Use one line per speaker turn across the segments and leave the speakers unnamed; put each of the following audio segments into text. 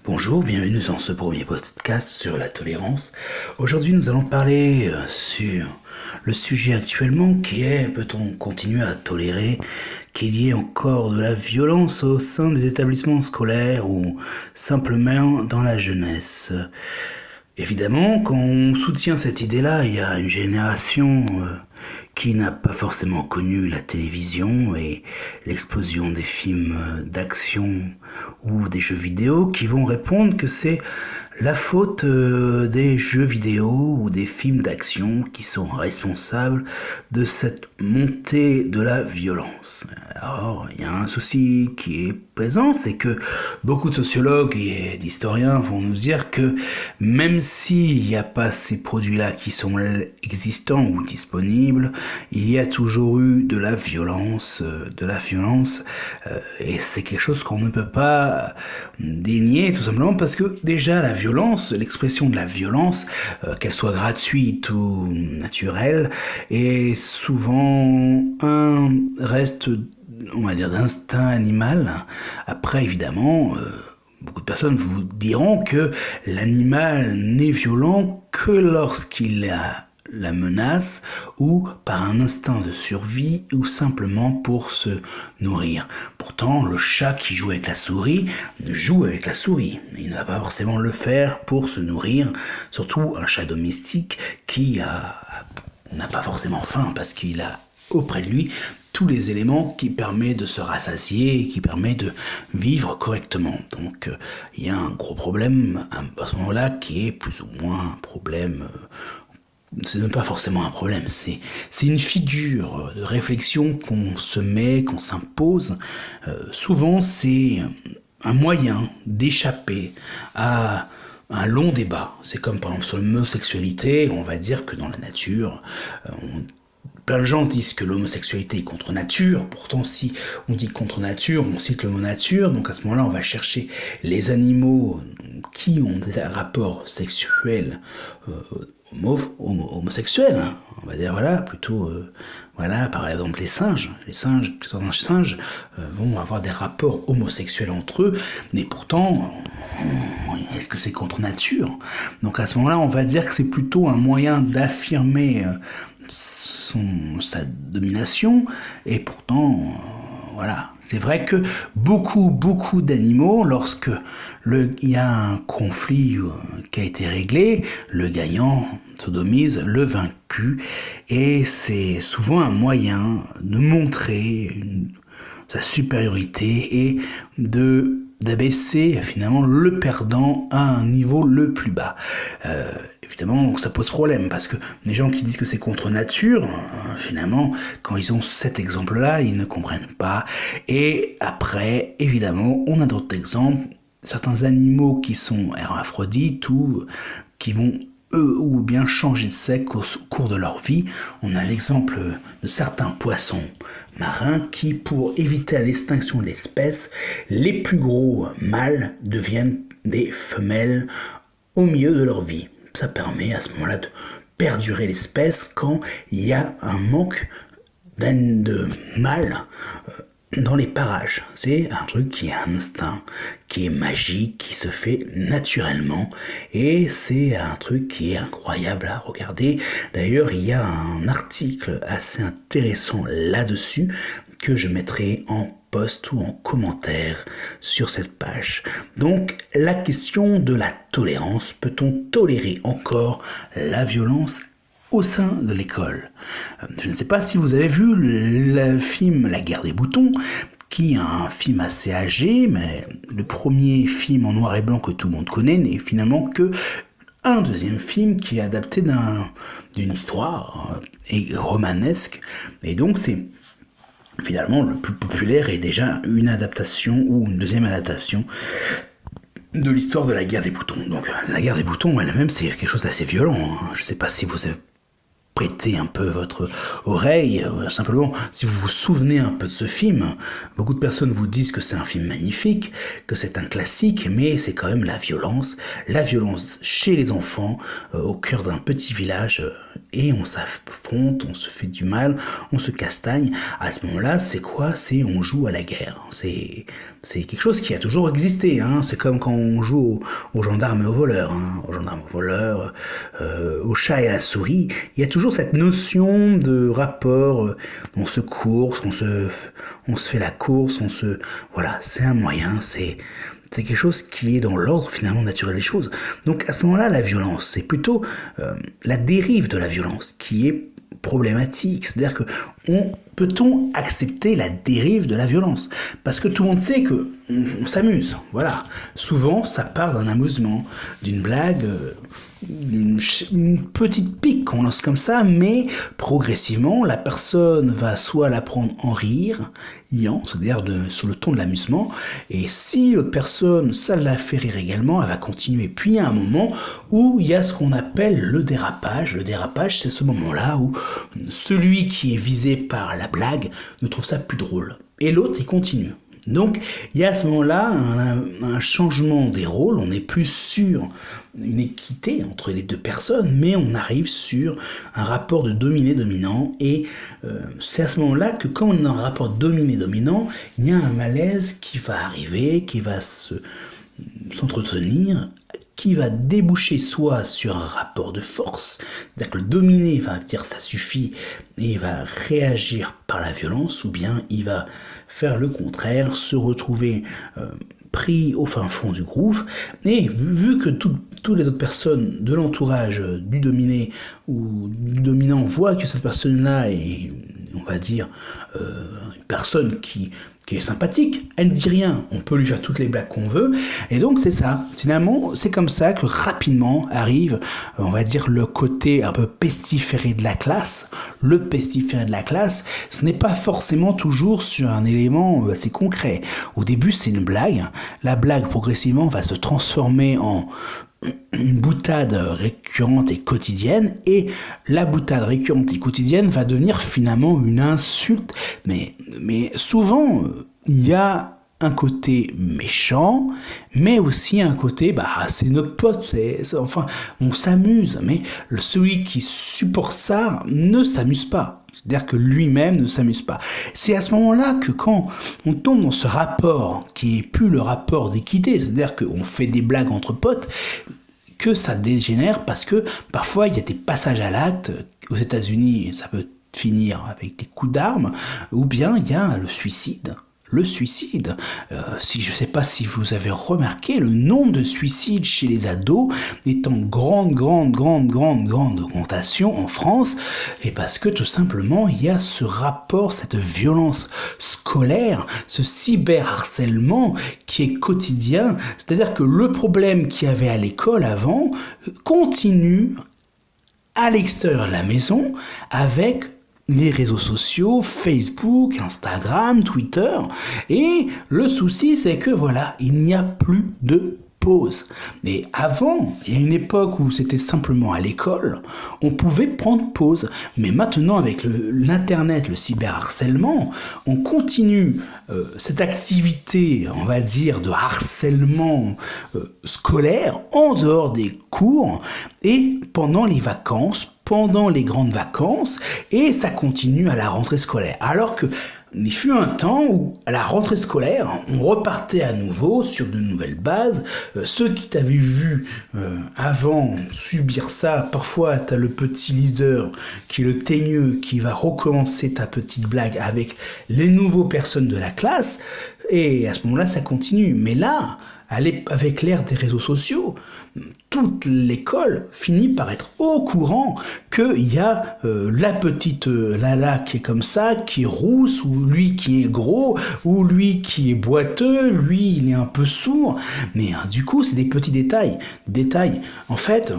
Bonjour, bienvenue dans ce premier podcast sur la tolérance. Aujourd'hui, nous allons parler sur le sujet actuellement qui est, peut-on continuer à tolérer qu'il y ait encore de la violence au sein des établissements scolaires ou simplement dans la jeunesse. Évidemment, quand on soutient cette idée-là, il y a une génération qui n'a pas forcément connu la télévision et l'explosion des films d'action ou des jeux vidéo qui vont répondre que c'est la faute des jeux vidéo ou des films d'action qui sont responsables de cette montée de la violence. Alors, il y a un souci qui est présent, c'est que beaucoup de sociologues et d'historiens vont nous dire que même s'il n'y a pas ces produits-là qui sont existants ou disponibles, il y a toujours eu de la violence, et c'est quelque chose qu'on ne peut pas dénier, tout simplement parce que déjà la violence, l'expression de la violence, qu'elle soit gratuite ou naturelle, est souvent un reste, on va dire, d'instinct animal. Après, évidemment, beaucoup de personnes vous diront que l'animal n'est violent que lorsqu'il a la menace ou par un instinct de survie ou simplement pour se nourrir. Pourtant, le chat qui joue avec la souris joue avec la souris. Il ne va pas forcément le faire pour se nourrir, surtout un chat domestique qui n'a pas forcément faim parce qu'il a auprès de lui tous les éléments qui permettent de se rassasier et qui permettent de vivre correctement. Donc il y a un gros problème à ce moment-là qui est plus ou moins un problème. C'est même pas forcément un problème, c'est une figure de réflexion qu'on se met, qu'on s'impose. Souvent, c'est un moyen d'échapper à un long débat. C'est comme par exemple sur l'homosexualité, on va dire que dans la nature, plein de gens disent que l'homosexualité est contre nature. Pourtant, si on dit contre nature, on cite le mot nature. Donc à ce moment-là, on va chercher les animaux qui ont des rapports sexuels homosexuels, hein. On va dire plutôt par exemple certains singes vont avoir des rapports homosexuels entre eux, mais pourtant est-ce que c'est contre nature? Donc à ce moment-là, on va dire que c'est plutôt un moyen d'affirmer sa domination, et pourtant c'est vrai que beaucoup d'animaux, lorsque il y a un conflit qui a été réglé, le gagnant sodomise le vaincu, et c'est souvent un moyen de montrer sa supériorité et d'abaisser finalement le perdant à un niveau le plus bas. Évidemment, donc ça pose problème, parce que les gens qui disent que c'est contre nature, finalement, quand ils ont cet exemple-là, ils ne comprennent pas. Et après, évidemment, on a d'autres exemples, certains animaux qui sont hermaphrodites ou qui vont eux ou bien changer de sexe au cours de leur vie. On a l'exemple de certains poissons marins qui, pour éviter l'extinction de l'espèce, les plus gros mâles deviennent des femelles au milieu de leur vie. Ça permet à ce moment-là de perdurer l'espèce quand il y a un manque de mâles dans les parages. C'est un truc qui est un instinct, qui est magique, qui se fait naturellement, et c'est un truc qui est incroyable à regarder. D'ailleurs, il y a un article assez intéressant là-dessus que je mettrai en post ou en commentaire sur cette page. Donc, la question de la tolérance, peut-on tolérer encore la violence au sein de l'école? Je ne sais pas si vous avez vu le film La Guerre des boutons, qui est un film assez âgé, mais le premier film en noir et blanc que tout le monde connaît n'est finalement que un deuxième film qui est adapté d'une histoire romanesque, et donc c'est finalement le plus populaire et déjà une adaptation ou une deuxième adaptation de l'histoire de la guerre des boutons. Donc la guerre des boutons elle-même, c'est quelque chose d'assez violent, hein. Je ne sais pas si vous avez prêté un peu votre oreille, simplement si vous vous souvenez un peu de ce film. Beaucoup de personnes vous disent que c'est un film magnifique, que c'est un classique, mais c'est quand même la violence chez les enfants, au cœur d'un petit village, et on s'affronte, on se fait du mal, on se castagne. À ce moment-là, c'est quoi? C'est on joue à la guerre. C'est c'est quelque chose qui a toujours existé. Hein. C'est comme quand on joue aux gendarmes et aux voleurs. Hein. Aux gendarmes, aux voleurs, au chat et à la souris. Il y a toujours cette notion de rapport. On se course, on se fait la course, voilà, c'est un moyen, c'est quelque chose qui est dans l'ordre finalement naturel des choses. Donc à ce moment-là, la violence, c'est plutôt la dérive de la violence qui est problématique. C'est-à-dire que peut-on accepter la dérive de la violence? Parce que tout le monde sait que on s'amuse. Voilà. Souvent, ça part d'un amusement, d'une blague, une petite pique qu'on lance comme ça, mais progressivement, la personne va soit la prendre en riant, c'est-à-dire sur le ton de l'amusement, et si l'autre personne, ça la fait rire également, elle va continuer. Puis il y a un moment où il y a ce qu'on appelle le dérapage. Le dérapage, c'est ce moment-là où celui qui est visé par la blague ne trouve ça plus drôle. Et l'autre, il continue. Donc, il y a à ce moment-là un changement des rôles, on n'est plus sur une équité entre les deux personnes, mais on arrive sur un rapport de dominé-dominant, et c'est à ce moment-là que quand on est dans un rapport dominé-dominant, il y a un malaise qui va arriver, qui va s'entretenir, qui va déboucher soit sur un rapport de force, c'est-à-dire que le dominé va dire ça suffit et il va réagir par la violence, ou bien il va faire le contraire, se retrouver pris au fin fond du groove, et vu que toutes les autres personnes de l'entourage du dominé ou du dominant voient que cette personne-là est, on va dire, une personne qui est sympathique, elle ne dit rien, on peut lui faire toutes les blagues qu'on veut, et donc c'est ça, finalement, c'est comme ça que rapidement arrive, on va dire, le côté un peu pestiféré de la classe. Le pestiféré de la classe, ce n'est pas forcément toujours sur un élément assez concret. Au début, c'est une blague, la blague progressivement va se transformer en une boutade récurrente et quotidienne, et la boutade récurrente et quotidienne va devenir finalement une insulte, mais souvent il y a un côté méchant, mais aussi un côté, c'est notre pote, enfin, on s'amuse, mais celui qui supporte ça ne s'amuse pas. C'est-à-dire que lui-même ne s'amuse pas. C'est à ce moment-là que quand on tombe dans ce rapport qui est plus le rapport d'équité, c'est-à-dire qu'on fait des blagues entre potes, que ça dégénère, parce que parfois il y a des passages à l'acte. Aux États-Unis, ça peut finir avec des coups d'armes, ou bien il y a le suicide. Le suicide, je ne sais pas si vous avez remarqué, le nombre de suicides chez les ados est en grande augmentation en France, et parce que tout simplement il y a ce rapport, cette violence scolaire, ce cyberharcèlement qui est quotidien, c'est-à-dire que le problème qu'il y avait à l'école avant continue à l'extérieur de la maison avec les réseaux sociaux, Facebook, Instagram, Twitter, et le souci c'est que voilà, il n'y a plus de pause. Mais avant, il y a une époque où c'était simplement à l'école, on pouvait prendre pause, mais maintenant avec l'internet, le cyberharcèlement, on continue cette activité, on va dire, de harcèlement scolaire en dehors des cours et pendant les vacances, pendant les grandes vacances, et ça continue à la rentrée scolaire. Alors que il fut un temps où, à la rentrée scolaire, on repartait à nouveau sur de nouvelles bases. Ceux qui t'avaient vu avant subir ça, parfois t'as le petit leader qui est le teigneux qui va recommencer ta petite blague avec les nouveaux personnes de la classe, et à ce moment-là ça continue. Mais là, avec l'ère des réseaux sociaux, toute l'école finit par être au courant qu'il y a la petite Lala qui est comme ça, qui est rousse, ou lui qui est gros, ou lui qui est boiteux, lui il est un peu sourd. Mais du coup, c'est des petits détails. En fait,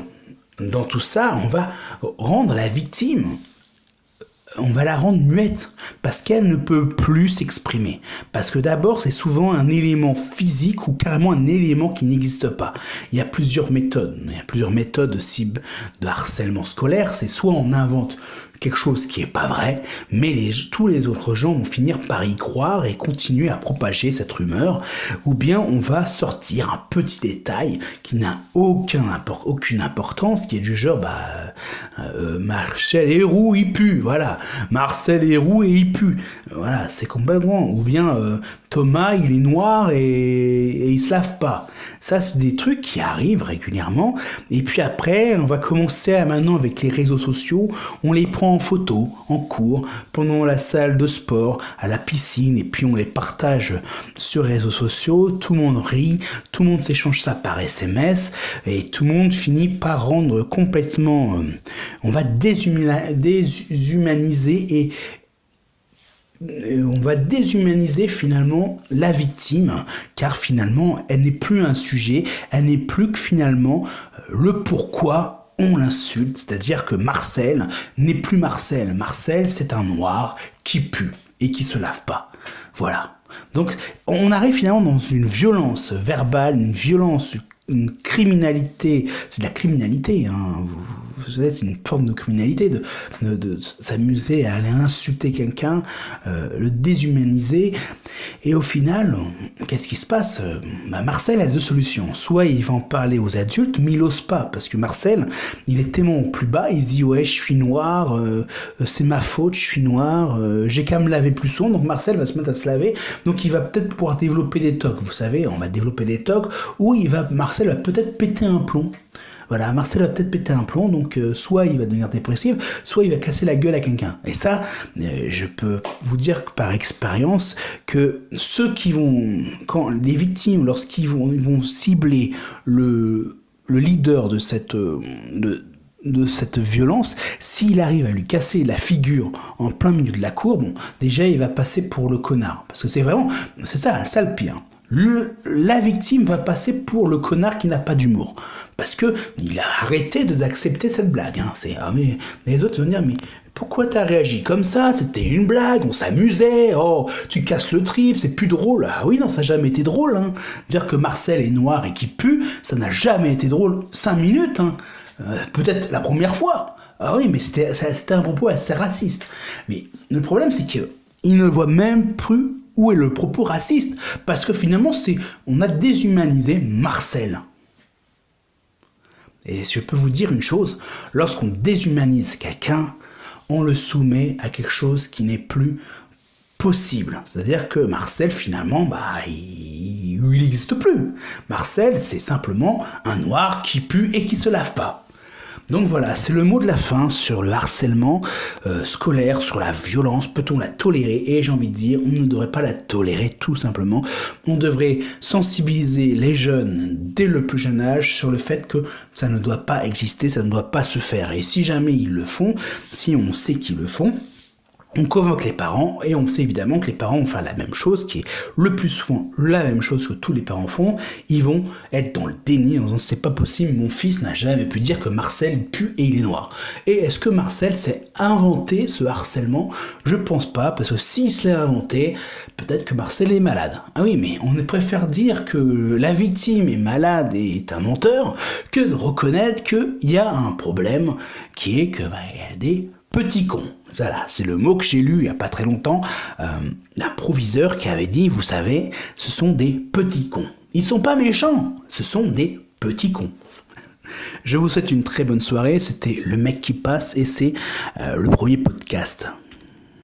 dans tout ça, on va rendre la victime, on va la rendre muette, parce qu'elle ne peut plus s'exprimer. Parce que d'abord, c'est souvent un élément physique ou carrément un élément qui n'existe pas. Il y a plusieurs méthodes. De harcèlement scolaire. C'est soit on invente quelque chose qui est pas vrai, mais tous les autres gens vont finir par y croire et continuer à propager cette rumeur, ou bien on va sortir un petit détail qui n'a aucune importance, qui est du genre Marcel Héroux il pue, voilà, Marcel Héroux et il pue. Voilà, c'est complètement. Ou bien Thomas, il est noir et il se lave pas. Ça, c'est des trucs qui arrivent régulièrement. Et puis après, on va commencer à maintenant avec les réseaux sociaux, on les prend en photo, en cours, pendant la salle de sport, à la piscine, et puis on les partage sur les réseaux sociaux. Tout le monde rit, tout le monde s'échange ça par SMS, et tout le monde finit par rendre complètement. On va déshumaniser et on va déshumaniser finalement la victime, car finalement elle n'est plus un sujet, elle n'est plus que finalement le pourquoi on l'insulte, c'est-à-dire que Marcel n'est plus Marcel. Marcel, c'est un noir qui pue et qui se lave pas. Voilà. Donc on arrive finalement dans une violence verbale, une criminalité, c'est de la criminalité, hein. Vous savez, c'est une forme de criminalité de s'amuser à aller insulter quelqu'un, le déshumaniser, et au final, qu'est-ce qui se passe? Marcel a deux solutions. Soit il va en parler aux adultes, mais il n'ose pas, parce que Marcel, il est tellement au plus bas, il se dit ouais, je suis noir, c'est ma faute, je suis noir, j'ai qu'à me laver plus souvent, donc Marcel va se mettre à se laver, donc il va peut-être pouvoir développer des tocs, vous savez, on va développer des tocs, ou Marcel va peut-être péter un plomb. Voilà, Marcel va peut-être péter un plomb, donc soit il va devenir dépressif, soit il va casser la gueule à quelqu'un. Et ça, je peux vous dire que par expérience, que ceux qui vont, quand les victimes, lorsqu'ils vont cibler le leader de cette violence, s'il arrive à lui casser la figure en plein milieu de la cour, bon, déjà il va passer pour le connard. Parce que c'est ça le pire. La victime va passer pour le connard qui n'a pas d'humour. Parce que il a arrêté d'accepter cette blague. Hein. Mais les autres vont dire, mais pourquoi t'as réagi comme ça? C'était une blague, on s'amusait. Oh, tu casses le trip, c'est plus drôle. Ah oui, non, ça n'a jamais été drôle. Hein. Dire que Marcel est noir et qu'il pue, ça n'a jamais été drôle 5 minutes. Hein. Peut-être la première fois. Ah oui, mais c'était un propos assez raciste. Mais le problème, c'est qu'il ne voit même plus où est le propos raciste. Parce que finalement, on a déshumanisé Marcel. Et je peux vous dire une chose, lorsqu'on déshumanise quelqu'un, on le soumet à quelque chose qui n'est plus possible. C'est-à-dire que Marcel, finalement, il n'existe plus. Marcel, c'est simplement un noir qui pue et qui se lave pas. Donc voilà, c'est le mot de la fin sur le harcèlement scolaire, sur la violence. Peut-on la tolérer? Et j'ai envie de dire, on ne devrait pas la tolérer tout simplement. On devrait sensibiliser les jeunes dès le plus jeune âge sur le fait que ça ne doit pas exister, ça ne doit pas se faire. Et si jamais ils le font, si on sait qu'ils le font, on convoque les parents et on sait évidemment que les parents vont faire la même chose, qui est le plus souvent la même chose que tous les parents font. Ils vont être dans le déni en disant c'est pas possible, mon fils n'a jamais pu dire que Marcel pue et il est noir. Et est-ce que Marcel s'est inventé ce harcèlement? Je pense pas, parce que s'il se l'est inventé, peut-être que Marcel est malade. Ah oui, mais on préfère dire que la victime est malade et est un menteur que de reconnaître qu'il y a un problème qui est que il y a des petits cons. Voilà, c'est le mot que j'ai lu il n'y a pas très longtemps, un proviseur qui avait dit, vous savez, ce sont des petits cons. Ils sont pas méchants, ce sont des petits cons. Je vous souhaite une très bonne soirée, c'était Le Mec qui passe et c'est le premier podcast.